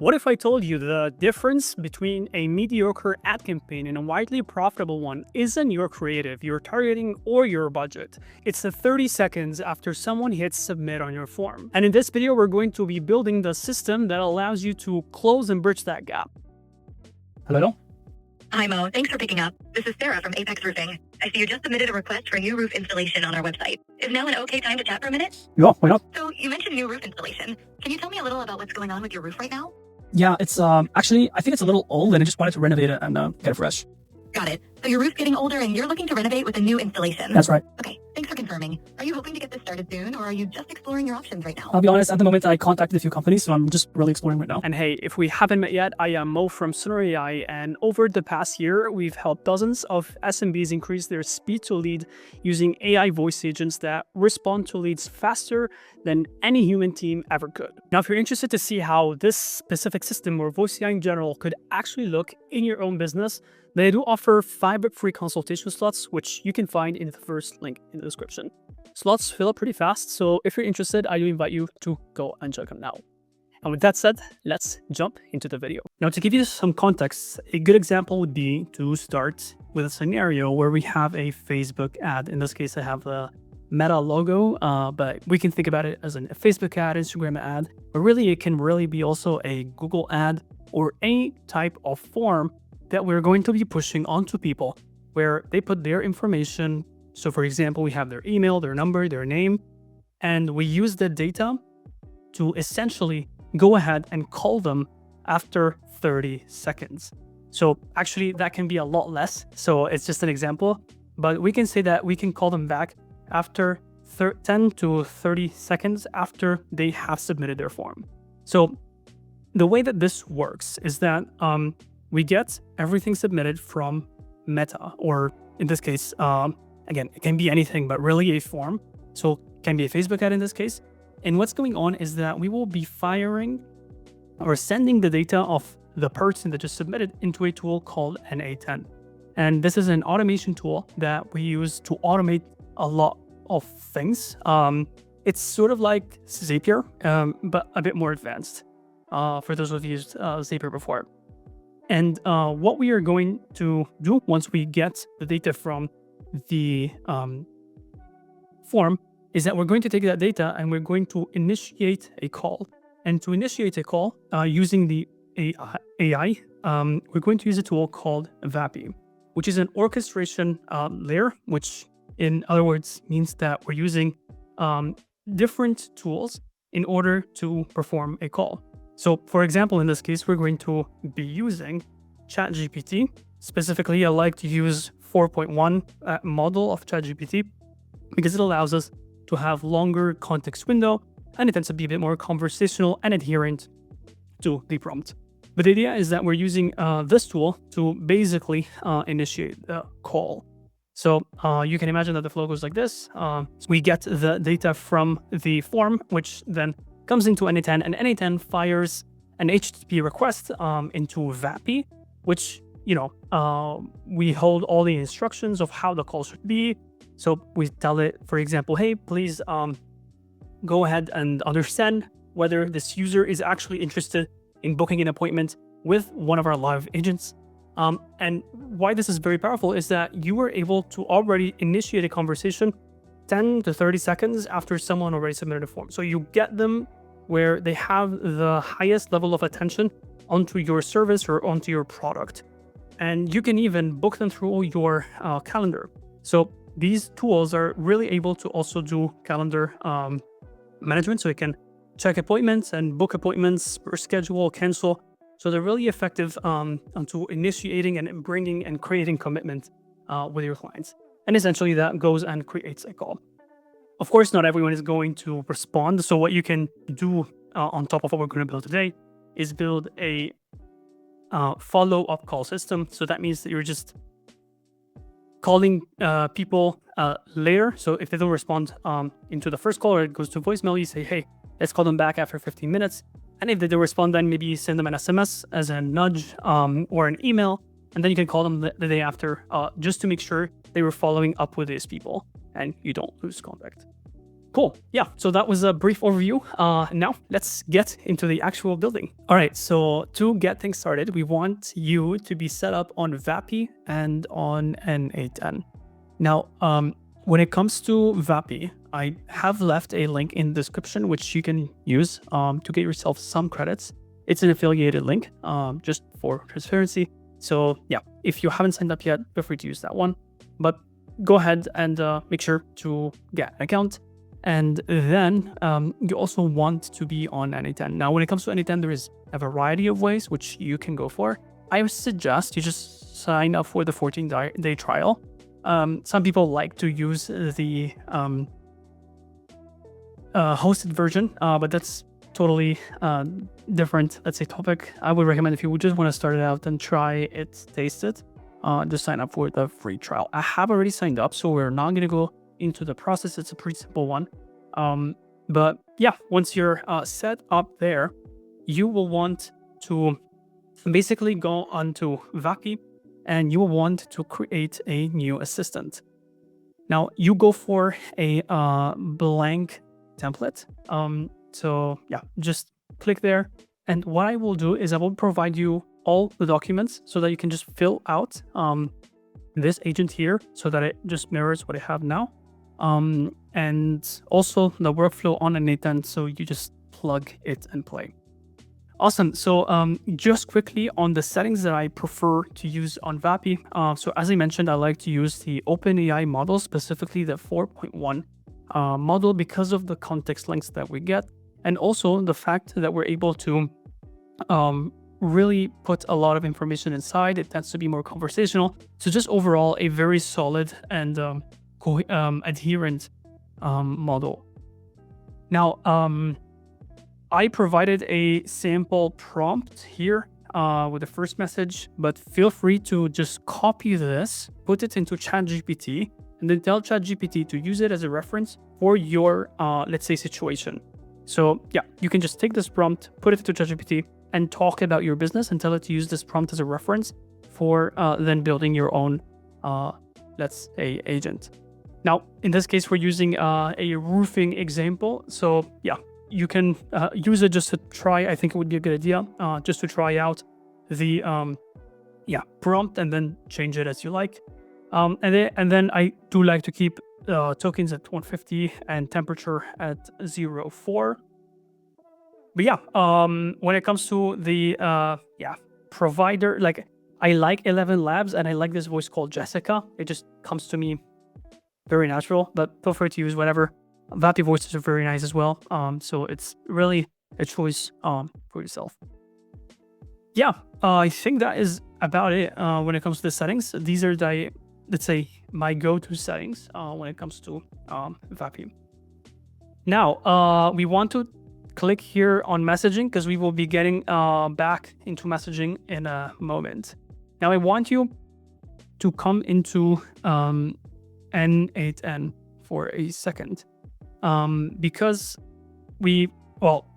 What if I told you the difference between a mediocre ad campaign and a widely profitable one isn't your creative, your targeting, or your budget? It's the 30 seconds after someone hits submit on your form. And in this video, we're going to be building the system that allows you to close and bridge that gap. Hello? Hi, Mo. Thanks for picking up. This is Sarah from Apex Roofing. I see you just submitted a request for a new roof installation on our website. Is now an okay time to chat for a minute? Yeah, why not? So, you mentioned new roof installation. Can you tell me a little about what's going on with your roof right now? Yeah, it's actually I think it's a little old and I just wanted to renovate it and get it fresh. Got it. So your roof's getting older and you're looking to renovate with a new installation. That's right. Okay, thanks for confirming. Are you hoping to get this started soon, or are you just exploring your options right now? I'll be honest, at the moment I contacted a few companies, so I'm just really exploring right now. And hey, if we haven't met yet, I am Mo from Vapi AI, and over the past year, we've helped dozens of SMBs increase their speed to lead using AI voice agents that respond to leads faster than any human team ever could. Now, if you're interested to see how this specific system or voice AI in general could actually look in your own business, they do offer 5 free consultation slots, which you can find in the first link in the description. Slots fill up pretty fast, so if you're interested, I do invite you to go and check them out. And with that said, let's jump into the video. Now, to give you some context, a good example would be to start with a scenario where we have a Facebook ad. In this case, I have the Meta logo, but we can think about it as a Facebook ad, Instagram ad, but really it can really be also a Google ad or any type of form that we're going to be pushing onto people where they put their information. So for example, we have their email, their number, their name, and we use the data to essentially go ahead and call them after 30 seconds. So actually that can be a lot less. So it's just an example, but we can say that we can call them back after 10 to 30 seconds after they have submitted their form. So the way that this works is that we get everything submitted from Meta, or in this case, again, it can be anything, but really a form. So it can be a Facebook ad in this case. And what's going on is that we will be firing or sending the data of the person that just submitted into a tool called NA10. And this is an automation tool that we use to automate a lot of things. It's sort of like Zapier, but a bit more advanced for those who've used Zapier before. And what we are going to do once we get the data from the form is that we're going to take that data and we're going to initiate a call. And to initiate a call using the AI, we're going to use a tool called Vapi, which is an orchestration layer, which in other words means that we're using different tools in order to perform a call. So for example, in this case, we're going to be using ChatGPT. Specifically, I like to use 4.1 model of ChatGPT because it allows us to have longer context window and it tends to be a bit more conversational and adherent to the prompt. But the idea is that we're using this tool to basically initiate the call. So you can imagine that the flow goes like this. We get the data from the form, which then comes into NA10, and NA10 fires an HTTP request into Vapi, which, we hold all the instructions of how the call should be. So we tell it, for example, hey, please go ahead and understand whether this user is actually interested in booking an appointment with one of our live agents. And why this is very powerful is that you were able to already initiate a conversation 10 to 30 seconds after someone already submitted a form. So you get them where they have the highest level of attention onto your service or onto your product. And you can even book them through your calendar. So these tools are really able to also do calendar management. So you can check appointments and book appointments, or schedule, cancel. So they're really effective onto initiating and bringing and creating commitment with your clients. And essentially that goes and creates a call. Of course, not everyone is going to respond. So what you can do on top of what we're going to build today is build a follow-up call system. So that means that you're just calling people later. So if they don't respond into the first call or it goes to voicemail, you say, hey, let's call them back after 15 minutes. And if they don't respond, then maybe you send them an SMS as a nudge or an email. And then you can call them the day after just to make sure they were following up with these people and you don't lose contact. Cool. Yeah. So that was a brief overview. Now let's get into the actual building. All right. So to get things started, we want you to be set up on Vapi and on N8N. Now, when it comes to Vapi, I have left a link in the description which you can use to get yourself some credits. It's an affiliated link, just for transparency. So yeah, if you haven't signed up yet, feel free to use that one. But go ahead and make sure to get an account. And then you also want to be on N8N. Now, when it comes to N8N, there is a variety of ways which you can go for. I would suggest you just sign up for the 14-day trial. Some people like to use the hosted version, but that's totally different, let's say, topic. I would recommend if you would just want to start it out and try it, taste it, just sign up for the free trial. I have already signed up, so we're not going to go into the process. It's a pretty simple one. But yeah, once you're set up there, you will want to basically go onto Vapi and you will want to create a new assistant. Now you go for a blank template. So yeah, just click there. And what I will do is I will provide you all the documents so that you can just fill out this agent here so that it just mirrors what I have now. And also the workflow on N8N, so you just plug it and play. Awesome. So just quickly on the settings that I prefer to use on Vapi. So as I mentioned, I like to use the OpenAI model, specifically the 4.1 model, because of the context links that we get. And also the fact that we're able to really put a lot of information inside. It tends to be more conversational. So just overall, a very solid and adherent model. Now, I provided a sample prompt here with the first message, but feel free to just copy this, put it into ChatGPT, and then tell ChatGPT to use it as a reference for your, let's say, situation. So yeah, you can just take this prompt, put it into ChatGPT, and talk about your business and tell it to use this prompt as a reference for then building your own, let's say, agent. Now, in this case, we're using a roofing example. So yeah, you can use it just to try. I think it would be a good idea just to try out the prompt and then change it as you like. And then I do like to keep tokens at 150 and temperature at 0.4. But yeah, when it comes to the provider, like I like 11 Labs and I like this voice called Jessica. It just comes to me very natural, but feel free to use whatever. Vapi voices are very nice as well. So it's really a choice for yourself. Yeah, I think that is about it when it comes to the settings. These are the, let's say, my go-to settings when it comes to Vapi. Now, we want to click here on messaging because we will be getting back into messaging in a moment. Now, I want you to come into N8N for a second. Because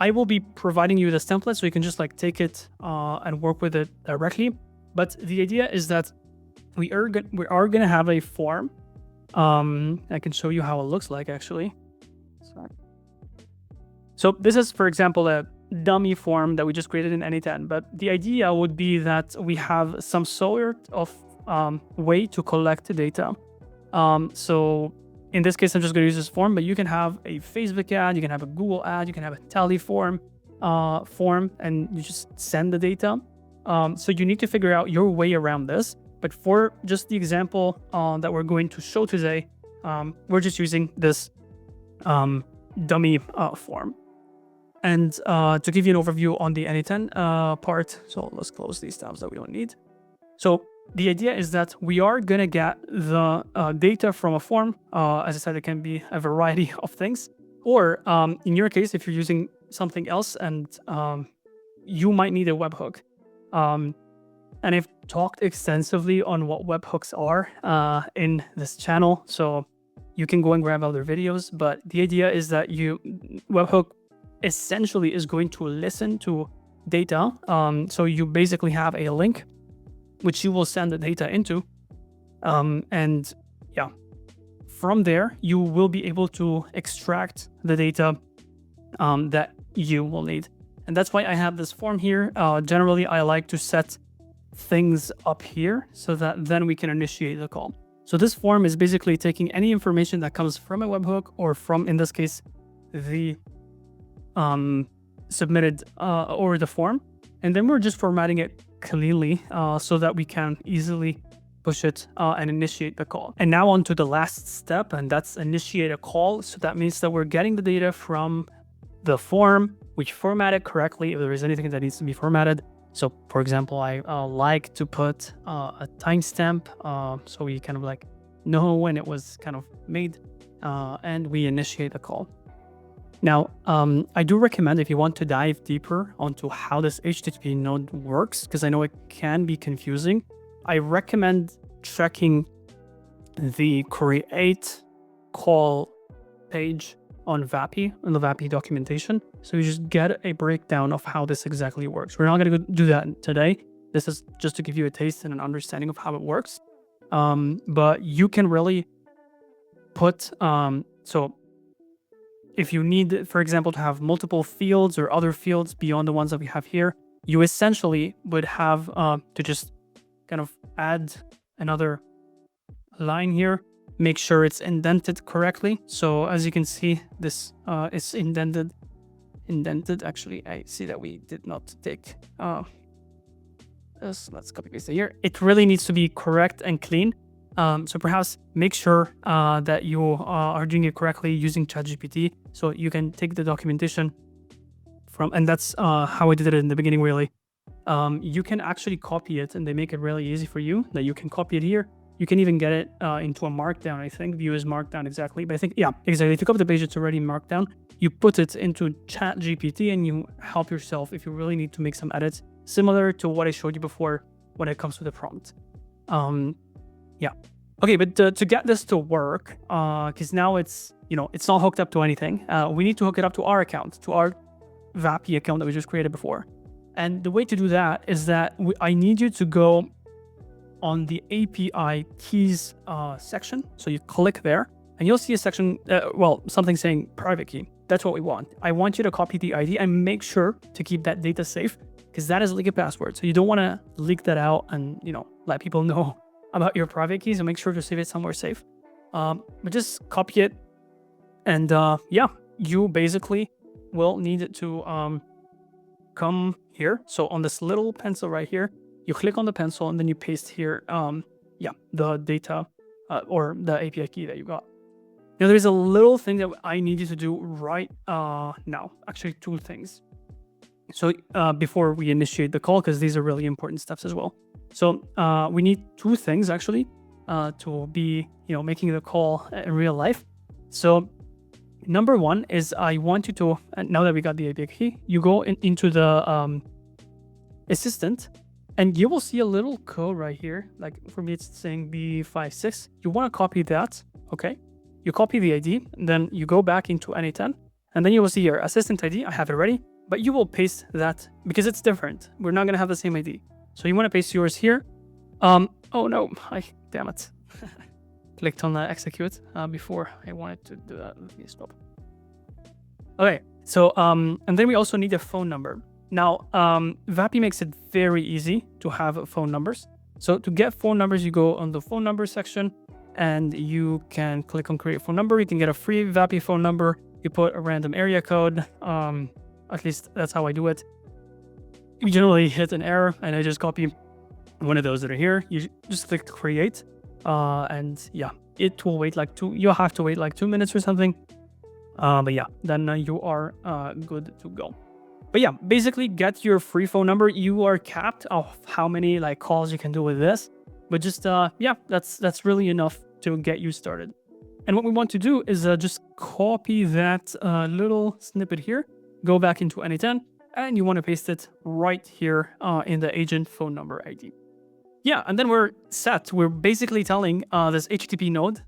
I will be providing you this template so you can just like take it and work with it directly. But the idea is that we are going to have a form. I can show you how it looks like actually. Sorry. So this is, for example, a dummy form that we just created in N8N. But the idea would be that we have some sort of way to collect the data. So in this case, I'm just going to use this form, but you can have a Facebook ad, you can have a Google ad, you can have a tally form, and you just send the data. So you need to figure out your way around this. But for just the example that we're going to show today, we're just using this dummy form. And to give you an overview on the N8N part, so let's close these tabs that we don't need. So the idea is that we are going to get the data from a form. As I said, it can be a variety of things. Or in your case, if you're using something else and you might need a webhook. And I've talked extensively on what webhooks are in this channel. So you can go and grab other videos. But the idea is that webhook essentially is going to listen to data. So you basically have a link which you will send the data into. And yeah, from there, you will be able to extract the data that you will need. And that's why I have this form here. Generally, I like to set things up here so that then we can initiate the call. So this form is basically taking any information that comes from a webhook or from, in this case, the submitted or the form. And then we're just formatting it cleanly so that we can easily push it and initiate the call. And now on to the last step, and that's initiate a call. So that means that we're getting the data from the form, which formatted correctly if there is anything that needs to be formatted. So for example, I like to put a timestamp so we kind of like know when it was kind of made and we initiate the call. Now, I do recommend if you want to dive deeper onto how this HTTP node works, because I know it can be confusing, I recommend checking the create call page on Vapi, in the Vapi documentation. So you just get a breakdown of how this exactly works. We're not going to do that today. This is just to give you a taste and an understanding of how it works. But you can really put, so if you need, for example, to have multiple fields or other fields beyond the ones that we have here, you essentially would have to just kind of add another line here, make sure it's indented correctly. So as you can see, this is indented. Actually, I see that we did not take this. Let's copy paste it here. It really needs to be correct and clean. So perhaps make sure that you are doing it correctly using ChatGPT. So you can take the documentation from, and that's how I did it in the beginning, really. You can actually copy it, and they make it really easy for you that you can copy it here. You can even get it into a markdown, I think. View is markdown exactly. But I think, yeah, exactly. If you copy the page, it's already marked down. You put it into ChatGPT and you help yourself if you really need to make some edits, similar to what I showed you before when it comes to the prompt. Yeah. Okay, but to get this to work, because now it's, it's not hooked up to anything. We need to hook it up to our account, to our Vapi account that we just created before. And the way to do that is that I need you to go on the API keys section. So you click there and you'll see a section, something saying private key. That's what we want. I want you to copy the ID and make sure to keep that data safe, because that is like a password. So you don't want to leak that out and, let people know about your private keys, and make sure to save it somewhere safe. But just copy it. And yeah, you basically will need it to come here. So on this little pencil right here, you click on the pencil and then you paste here, the data or the API key that you got. Now there's a little thing that I need you to do right now. Actually, two things. So before we initiate the call, because these are really important steps as well. So we need two things actually to be, making the call in real life. So number one is I want you to, now that we got the API key, you go into the assistant and you will see a little code right here. Like for me, it's saying B56. You want to copy that, okay? You copy the ID, and then you go back into NA10, and then you will see your assistant ID. I have it ready, but you will paste that because it's different. We're not going to have the same ID. So you want to paste yours here. Oh no, damn it. Clicked on execute before I wanted to do that. Let me stop. Okay, so and then we also need a phone number. Now, Vapi makes it very easy to have phone numbers. So to get phone numbers, you go on the phone number section and you can click on create phone number. You can get a free Vapi phone number. You put a random area code. At least that's how I do it. You generally hit an error and I just copy one of those that are here. You just click create and yeah, it will wait like you'll have to wait like 2 minutes or something. But yeah, then you are good to go. But yeah, basically get your free phone number. You are capped of how many calls you can do with this. But just, yeah, that's really enough to get you started. And what we want to do is just copy that little snippet here, go back into NA10, and you want to paste it right here in the agent phone number ID. Yeah, and then we're set. We're basically telling this HTTP node,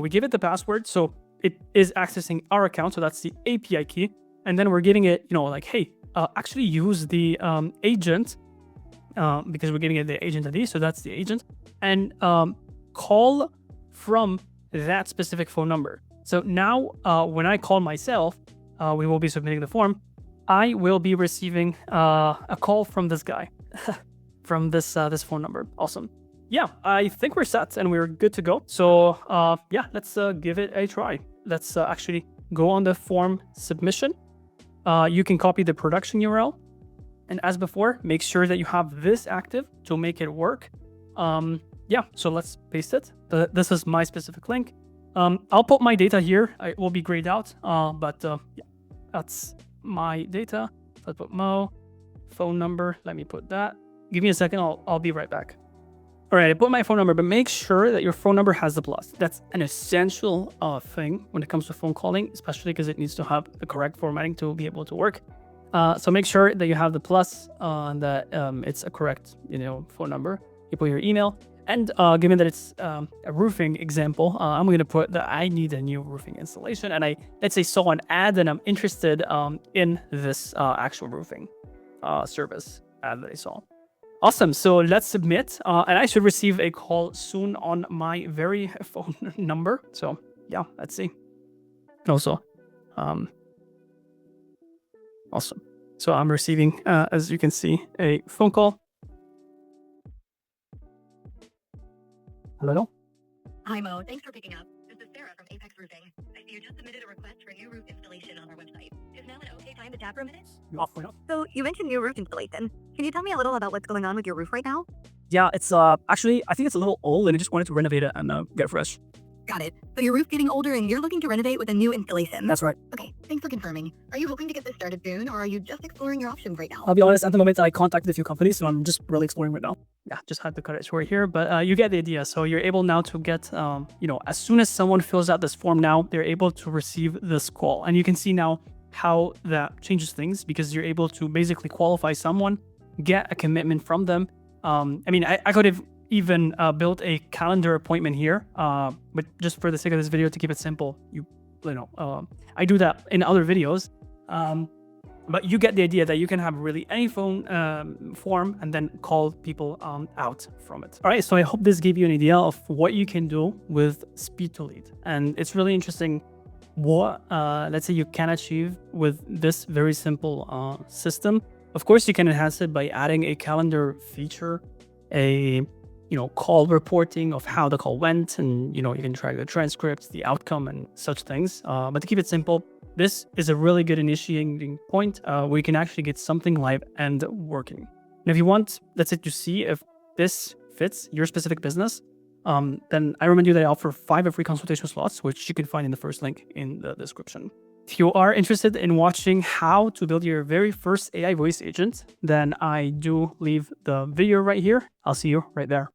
we give it the password, so it is accessing our account, so that's the API key. And then we're giving it, hey, actually use the agent, because we're giving it the agent ID, so that's the agent, and call from that specific phone number. So now when I call myself, we will be submitting the form. I will be receiving a call from this guy, from this phone number. Awesome. Yeah, I think we're set and we're good to go. So yeah, let's give it a try. Let's actually go on the form submission. You can copy the production URL. And as before, make sure that you have this active to make it work. Yeah, so let's paste it. This is my specific link. I'll put my data here. It will be grayed out, but yeah, that's my data. Let's put Mo, phone number. Let me put that. Give me a second. I'll be right back. All right, I put my phone number, but make sure that your phone number has the plus. That's an essential thing when it comes to phone calling, especially because it needs to have the correct formatting to be able to work. So make sure that you have the plus and that it's a correct, phone number. You put your email, and given that it's a roofing example, I'm going to put that I need a new roofing installation, and I let's say saw an ad and I'm interested in this actual roofing service ad that I saw. Awesome. So let's submit, and I should receive a call soon on my very phone number. So yeah, let's see. Also, awesome. So I'm receiving, as you can see, a phone call. Hello. Hi, Mo. Thanks for picking up. This is Sarah from Apex Roofing. I see you just submitted a request for a new roof installation on our website. Is now an okay time to chat for a minute? So you mentioned new roof installation. Can you tell me a little about what's going on with your roof right now? Yeah, it's actually, I think it's a little old and I just wanted to renovate it and get it fresh. Got it. So your roof's getting older and you're looking to renovate with a new installation. That's right. Okay, thanks for confirming. Are you hoping to get this started soon, or are you just exploring your options right now? I'll be honest, at the moment I contacted a few companies, so I'm just really exploring right now. Yeah, just had to cut it short here, but you get the idea. So you're able now to get, as soon as someone fills out this form now, they're able to receive this call. And you can see now how that changes things, because you're able to basically qualify someone, get a commitment from them. I could have even built a calendar appointment here, but just for the sake of this video, to keep it simple, I do that in other videos. But you get the idea that you can have really any phone form and then call people out from it. All right, so I hope this gave you an idea of what you can do with speed to lead. And it's really interesting what, let's say, you can achieve with this very simple system. Of course, you can enhance it by adding a calendar feature, a call reporting of how the call went, and you can track the transcripts, the outcome, and such things. But to keep it simple, this is a really good initiating point where you can actually get something live and working. And if you want, let's say, to see if this fits your specific business, then I remind you that I offer 5 free consultation slots, which you can find in the first link in the description. If you are interested in watching how to build your very first AI voice agent, then I do leave the video right here. I'll see you right there.